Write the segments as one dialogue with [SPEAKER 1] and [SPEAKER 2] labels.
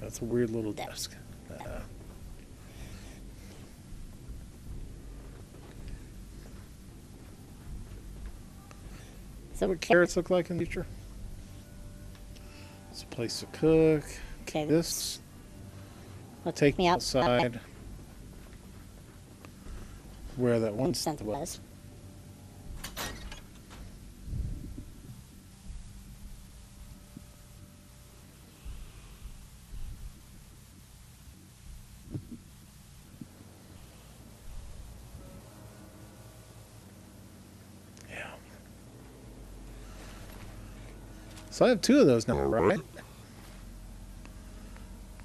[SPEAKER 1] That's a weird little desk.
[SPEAKER 2] So
[SPEAKER 1] What carrots look like in the future? It's a place to cook.
[SPEAKER 2] okay,
[SPEAKER 1] This
[SPEAKER 2] let's
[SPEAKER 1] take
[SPEAKER 2] me
[SPEAKER 1] me
[SPEAKER 2] outside.
[SPEAKER 1] outside where that one
[SPEAKER 2] Scent was.
[SPEAKER 1] Yeah. So I have two of those now, right?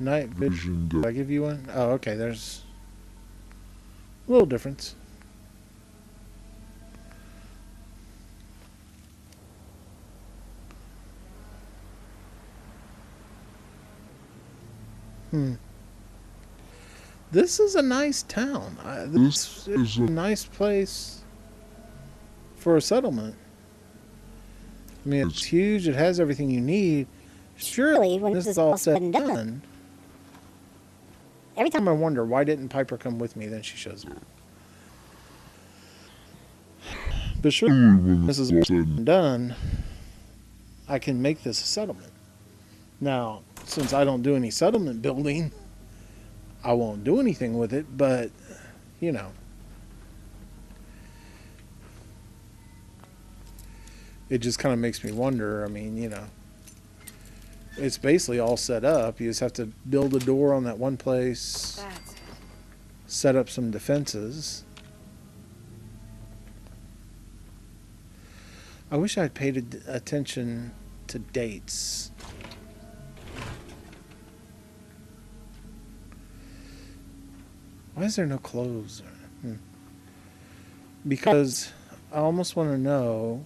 [SPEAKER 1] Night vision. Did I give you one? Oh, okay. There's a little difference. This is a nice town. This is a nice place for a settlement. I mean, it's huge. It has everything you need. Surely, when this is all said and done, every time I wonder, why didn't Piper come with me? Then she shows up. But surely, when this is all said and done, I can make this a settlement. Now, since I don't do any settlement building, I won't do anything with it, but, you know. It just kind of makes me wonder. I mean, you know, it's basically all set up. You just have to build a door on that one place, set up some defenses. I wish I'd paid attention to dates. Why is there no clothes? Because I almost want to know.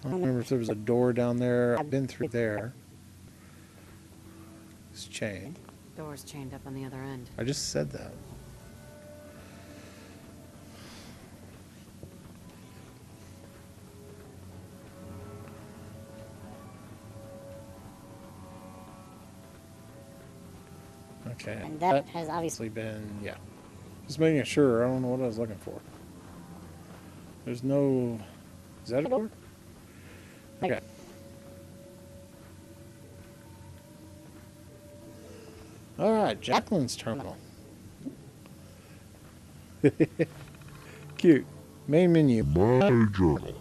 [SPEAKER 1] I don't remember if there was a door down there. I've been through there. It's chained.
[SPEAKER 3] Door's chained up on the other end.
[SPEAKER 1] I just said that. Okay.
[SPEAKER 2] And that has obviously
[SPEAKER 1] been, yeah. Just making sure. I don't know what I was looking for. There's no. Is that a door? Okay. All right, Jacqueline's terminal. Cute. Main menu. My journal.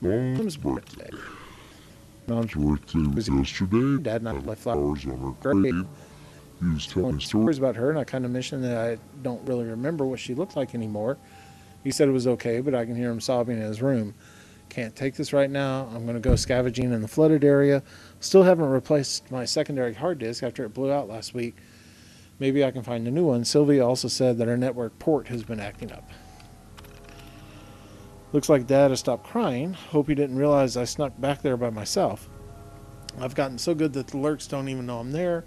[SPEAKER 1] Mom's birthday. Mom's birthday was yesterday. Dad and I left flowers on her grave. He was telling stories about her, and I kind of mentioned that I don't really remember what she looked like anymore. He said it was okay, but I can hear him sobbing in his room. Can't take this right now. I'm going to go scavenging in the flooded area. Still haven't replaced my secondary hard disk after it blew out last week. Maybe I can find a new one. Sylvia also said that her network port has been acting up. Looks like Dad has stopped crying. Hope he didn't realize I snuck back there by myself. I've gotten so good that the lurks don't even know I'm there.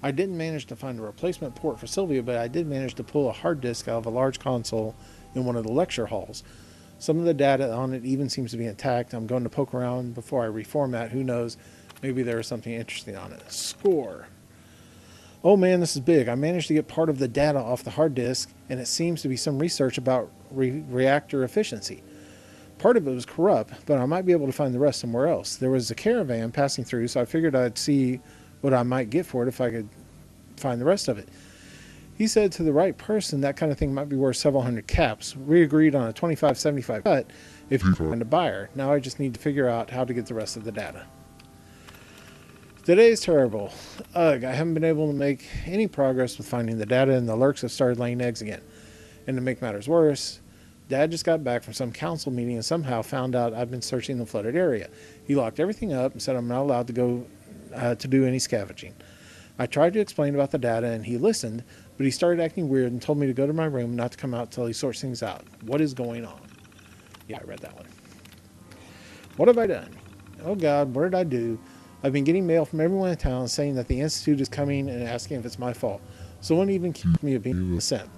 [SPEAKER 1] I didn't manage to find a replacement port for Sylvia, but I did manage to pull a hard disk out of a large console in one of the lecture halls. Some of the data on it even seems to be intact. I'm going to poke around before I reformat. Who knows? Maybe there is something interesting on it. Score. Oh man, this is big. I managed to get part of the data off the hard disk, and it seems to be some research about reactor efficiency. Part of it was corrupt, but I might be able to find the rest somewhere else. There was a caravan passing through, so I figured I'd see what I might get for it if I could find the rest of it. He said to the right person that kind of thing might be worth several hundred caps. We agreed on a 25-75 cut if you find a buyer. Now I just need to figure out how to get the rest of the data. Today's terrible. Ugh, I haven't been able to make any progress with finding the data, and the lurks have started laying eggs again. And to make matters worse, Dad just got back from some council meeting and somehow found out I've been searching the flooded area. He locked everything up and said I'm not allowed to go to do any scavenging. I tried to explain about the data, and he listened, but he started acting weird and told me to go to my room and not to come out till he sorts things out. What is going on? Yeah, I read that one. What have I done? Oh God, what did I do? I've been getting mail from everyone in town saying that the Institute is coming and asking if it's my fault. Someone even accused me of being sent.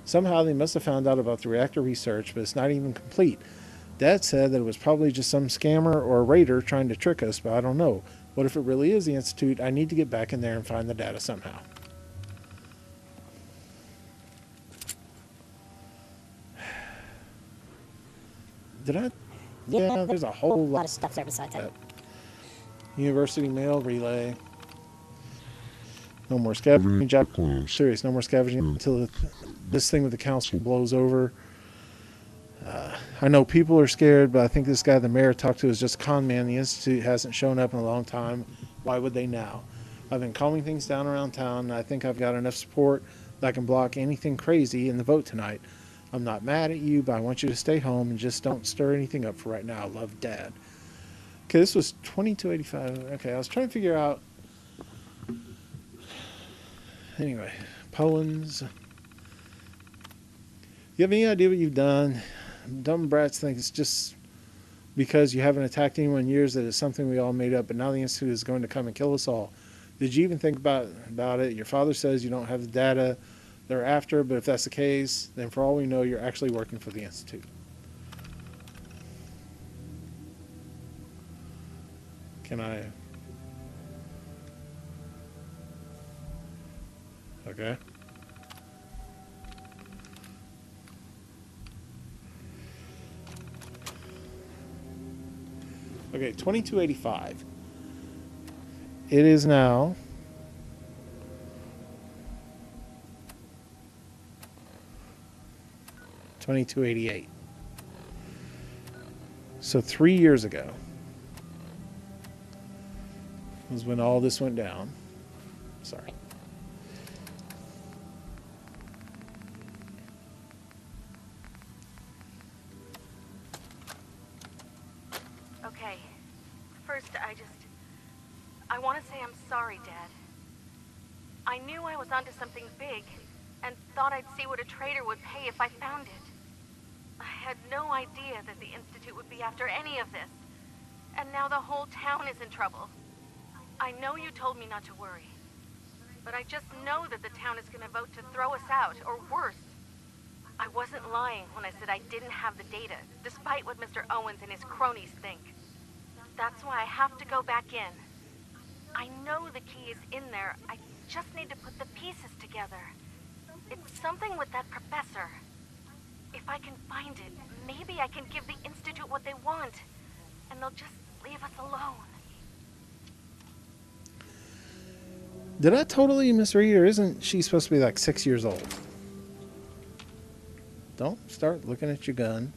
[SPEAKER 1] Somehow they must have found out about the reactor research, but it's not even complete. Dad said that it was probably just some scammer or a raider trying to trick us, but I don't know. What if it really is the Institute? I need to get back in there and find the data somehow. Did I? Yeah, there's a whole
[SPEAKER 2] lot of stuff there besides that.
[SPEAKER 1] University mail relay. No more scavenging. Serious, no more scavenging until this thing with the council blows over. I know people are scared, but I think this guy the mayor talked to is just a con man. The Institute hasn't shown up in a long time. Why would they now? I've been calming things down around town, and I think I've got enough support that I can block anything crazy in the vote tonight. I'm not mad at you, but I want you to stay home and just don't stir anything up for right now. Love, Dad. Okay, this was 2285. Okay, I was trying to figure out. Anyway, Poland's. You have any idea what you've done? Dumb brats think it's just because you haven't attacked anyone in years that it's something we all made up, but now the Institute is going to come and kill us all. Did you even think about it? Your father says you don't have the data they're after, but if that's the case, then for all we know, you're actually working for the Institute. Can I? Okay. Okay, 2285. It is now 2288. So 3 years ago was when all this went down. Sorry.
[SPEAKER 4] Okay. First, I want to say I'm sorry, Dad. I knew I was onto something big, and thought I'd see what a traitor would pay if I found it. I had no idea that the Institute would be after any of this. And now the whole town is in trouble. I know you told me not to worry, but I just know that the town is going to vote to throw us out, or worse. I wasn't lying when I said I didn't have the data, despite what Mr. Owens and his cronies think. That's why I have to go back in. I know the key is in there. I just need to put the pieces together. It's something with that professor. If I can find it, maybe I can give the Institute what they want, and they'll just leave us alone.
[SPEAKER 1] Did I totally misread, or isn't she supposed to be like 6 years old? Don't start looking at your gun.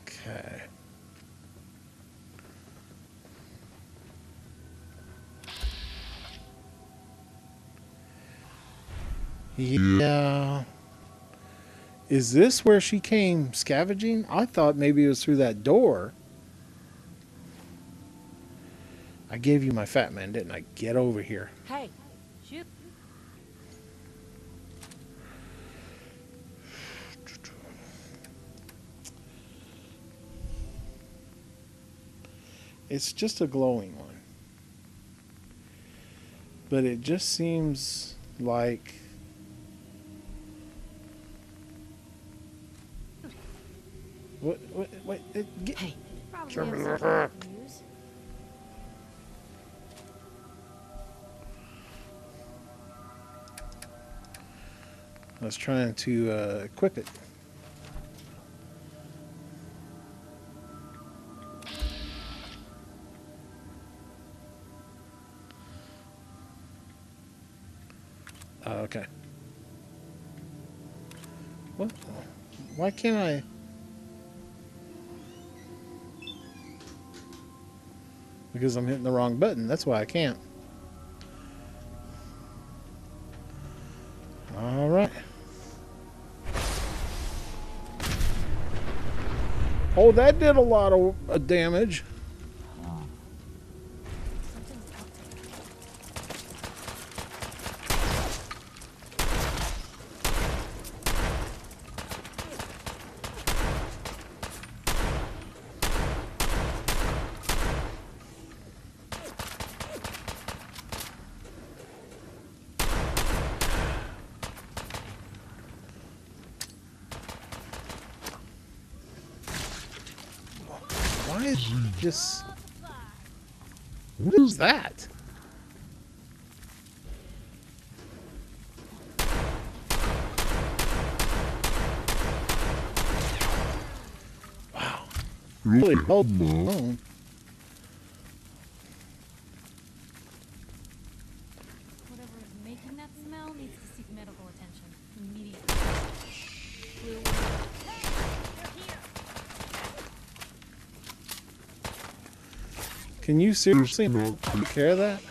[SPEAKER 1] Okay. Yeah. Is this where she came scavenging? I thought maybe it was through that door. I gave you my fat man, didn't I? Get over here.
[SPEAKER 3] Hey, shoot.
[SPEAKER 1] It's just a glowing one. But it just seems like... Wait,
[SPEAKER 3] Hey, probably
[SPEAKER 1] Come
[SPEAKER 3] have
[SPEAKER 1] here.
[SPEAKER 3] something to use.
[SPEAKER 1] I was trying to equip it. Okay. What? Why can't I? Because I'm hitting the wrong button. That's why I can't. All right. Oh, that did a lot of damage. Why is he just... What is that? Wow. Really hold on.
[SPEAKER 3] Whatever is making that smell needs to seek medical attention immediately.
[SPEAKER 1] Can you seriously not take care of that?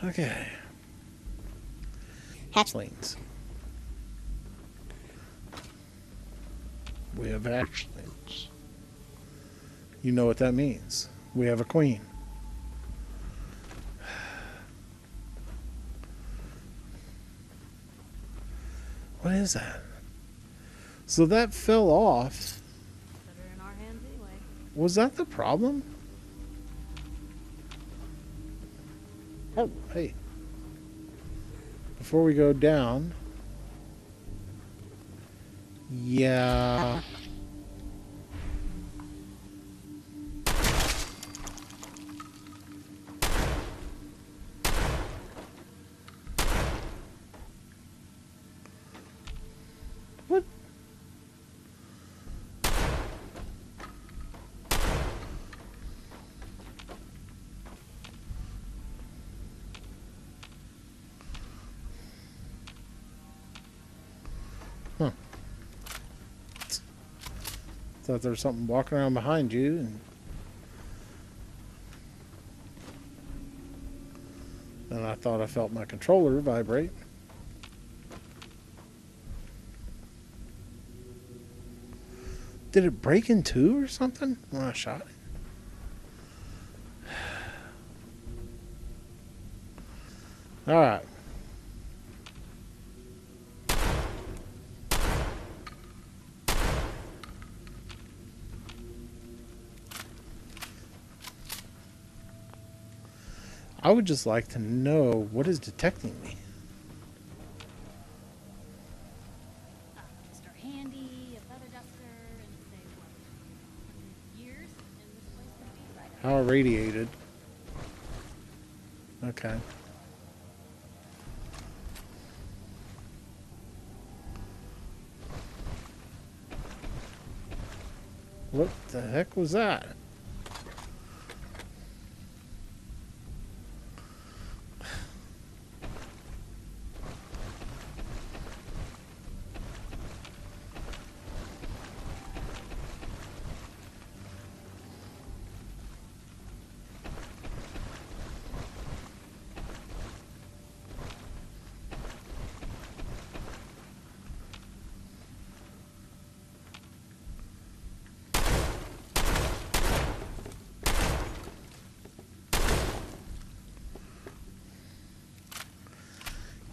[SPEAKER 1] Okay. Hatchlings. We have hatchlings. You know what that means. We have a queen. What is that? So that fell off.
[SPEAKER 3] Better in our hands anyway.
[SPEAKER 1] Was that the problem? Oh, hey. Before we go down. Yeah. What? Huh. Thought there was something walking around behind you, and then I thought I felt my controller vibrate. Did it break in two or something when I shot it? All right. I would just like to know what is detecting me.
[SPEAKER 3] Mr. Handy, a feather duster, and say what? 100 years, and this place could be right
[SPEAKER 1] How irradiated. Okay. What the heck was that?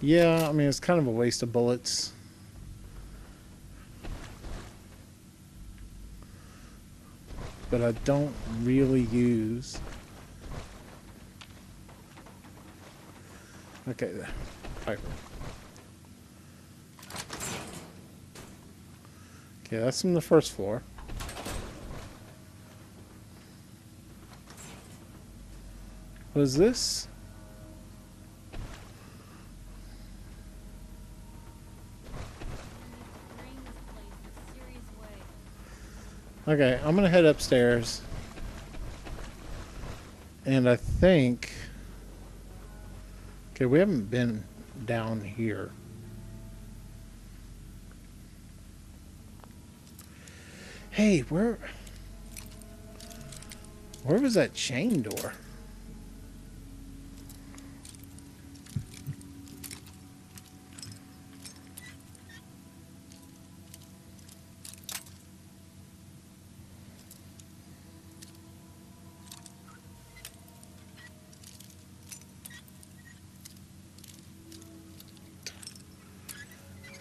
[SPEAKER 1] Yeah, I mean, it's kind of a waste of bullets. But I don't really use... Okay, there. Piper. Okay, that's from the first floor. What is this? Okay, I'm gonna head upstairs, and I think, okay, we haven't been down here. Hey, where was that chain door?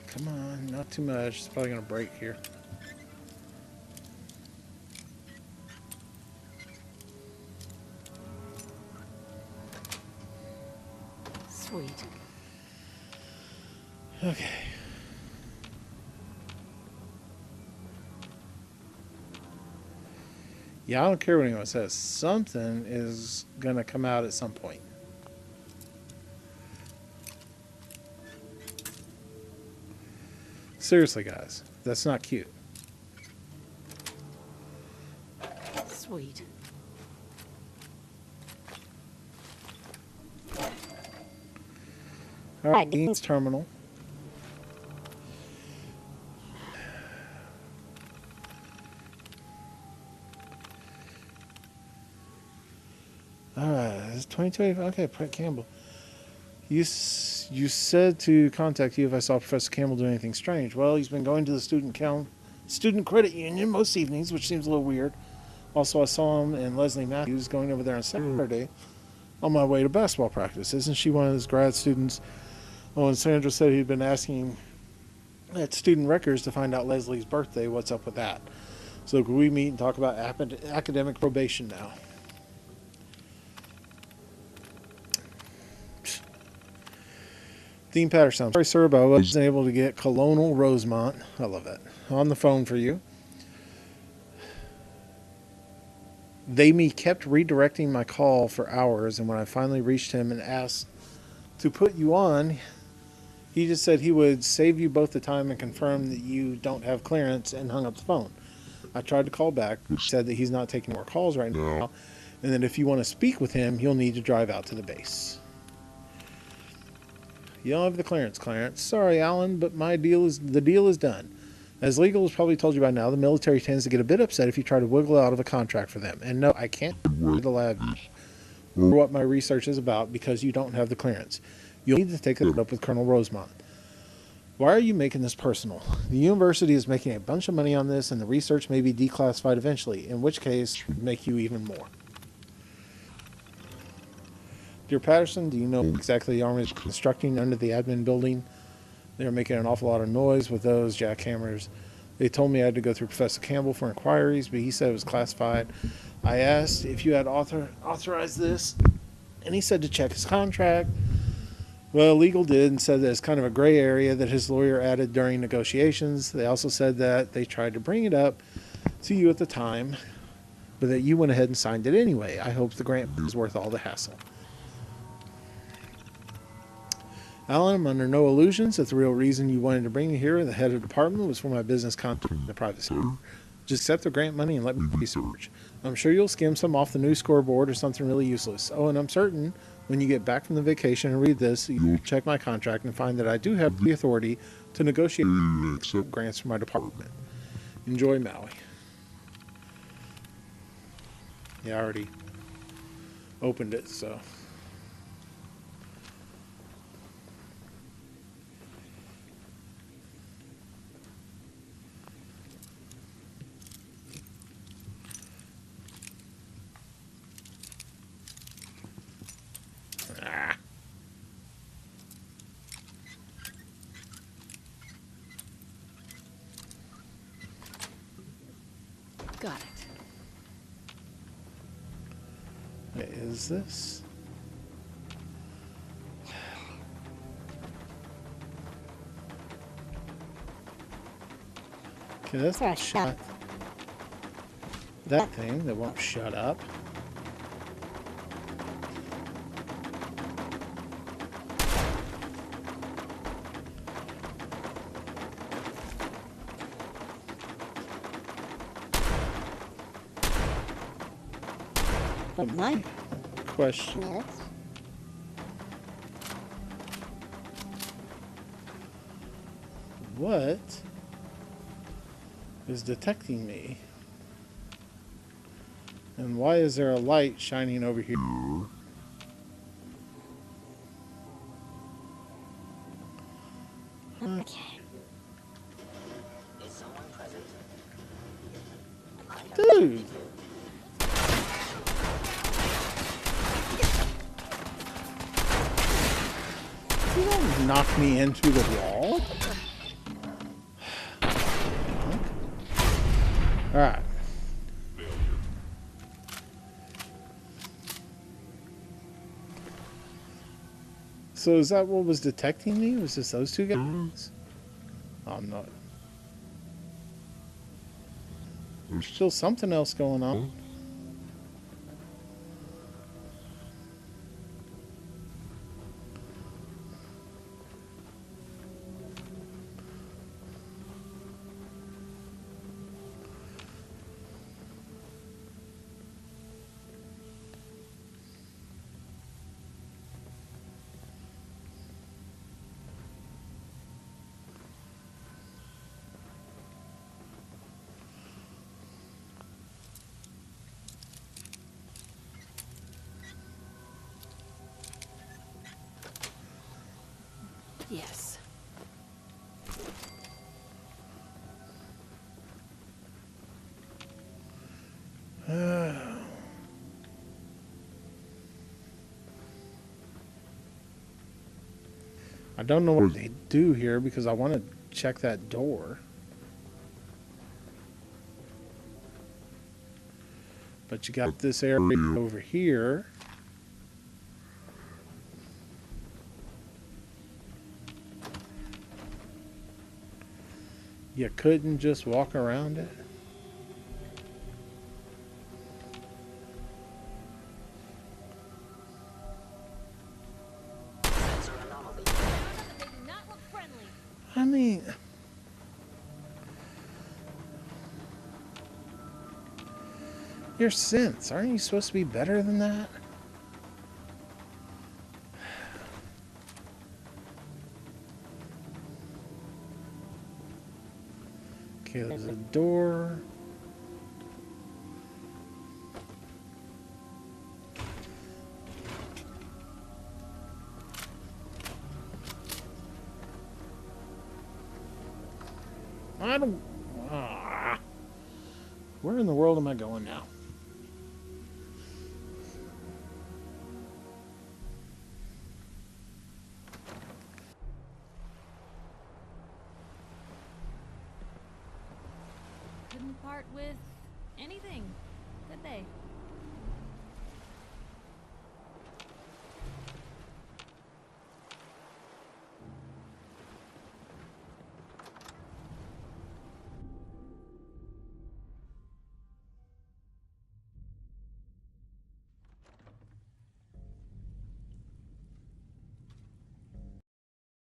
[SPEAKER 1] Come on, not too much. It's probably gonna break here.
[SPEAKER 2] Sweet.
[SPEAKER 1] Okay. Yeah, I don't care what anyone says. Something is going to come out at some point. Seriously, guys. That's not cute.
[SPEAKER 2] Sweet.
[SPEAKER 1] All right, Dean's terminal. All right, it's 2020. Okay, Brett Campbell. You said to contact you if I saw Professor Campbell do anything strange. Well, he's been going to the student credit union most evenings, which seems a little weird. Also, I saw him and Leslie Matthews going over there on Saturday on my way to basketball practice. Isn't she one of those grad students? Oh, and Sandra said he'd been asking at student records to find out Leslie's birthday. What's up with that? So could we meet and talk about academic probation now? Dean Patterson. Sorry, sir, but I wasn't able to get Colonel Rosemont. I love it. On the phone for you. They kept redirecting my call for hours, and when I finally reached him and asked to put you on, he just said he would save you both the time and confirm that you don't have clearance, and hung up the phone. I tried to call back, said that he's not taking more calls right now, and that if you want to speak with him, you'll need to drive out to the base. You don't have the clearance, Clarence. Sorry, Alan, but the deal is done. As legal has probably told you by now, the military tends to get a bit upset if you try to wiggle out of a contract for them. And no, I can't do the lab or what my research is about because you don't have the clearance. You'll need to take it up with Colonel Rosemont. Why are you making this personal? The university is making a bunch of money on this, and the research may be declassified eventually, in which case, make you even more. Dear Patterson, do you know exactly the Army is constructing under the admin building? They're making an awful lot of noise with those jackhammers. They told me I had to go through Professor Campbell for inquiries, but he said it was classified. I asked if you had authorized this, and he said to check his contract. Well, legal did and said that it's kind of a gray area that his lawyer added during negotiations. They also said that they tried to bring it up to you at the time, but that you went ahead and signed it anyway. I hope the grant is worth all the hassle. Alan, I'm under no illusions that the real reason you wanted to bring me here and the head of the department was for my business contact in the private sector. Just accept the grant money and let me research. I'm sure you'll skim some off the new scoreboard or something really useless. Oh, and I'm certain when you get back from the vacation and read this, you'll check my contract and find that I do have the authority to negotiate grants for my department. Enjoy Maui. Yeah, I already opened it, so...
[SPEAKER 2] Got it.
[SPEAKER 1] What is this? Okay, that's not shut. That thing that won't shut up.
[SPEAKER 2] My
[SPEAKER 1] Question.
[SPEAKER 2] yes.
[SPEAKER 1] What is detecting me? And why is there a light shining over here?
[SPEAKER 2] Okay.
[SPEAKER 1] Dude! You don't knock me into the wall. Alright. So is that what was detecting me? Was this those two guys? I'm not. There's still something else going on.
[SPEAKER 2] Yes.
[SPEAKER 1] I don't know what they do here because I want to check that door. But you got this area over here. You couldn't just walk around it.
[SPEAKER 3] They do not look friendly.
[SPEAKER 1] I mean, your sense, aren't you supposed to be better than that? Okay, there's a door. I don't. Where in the world am I going now?
[SPEAKER 3] Couldn't part with anything, could they?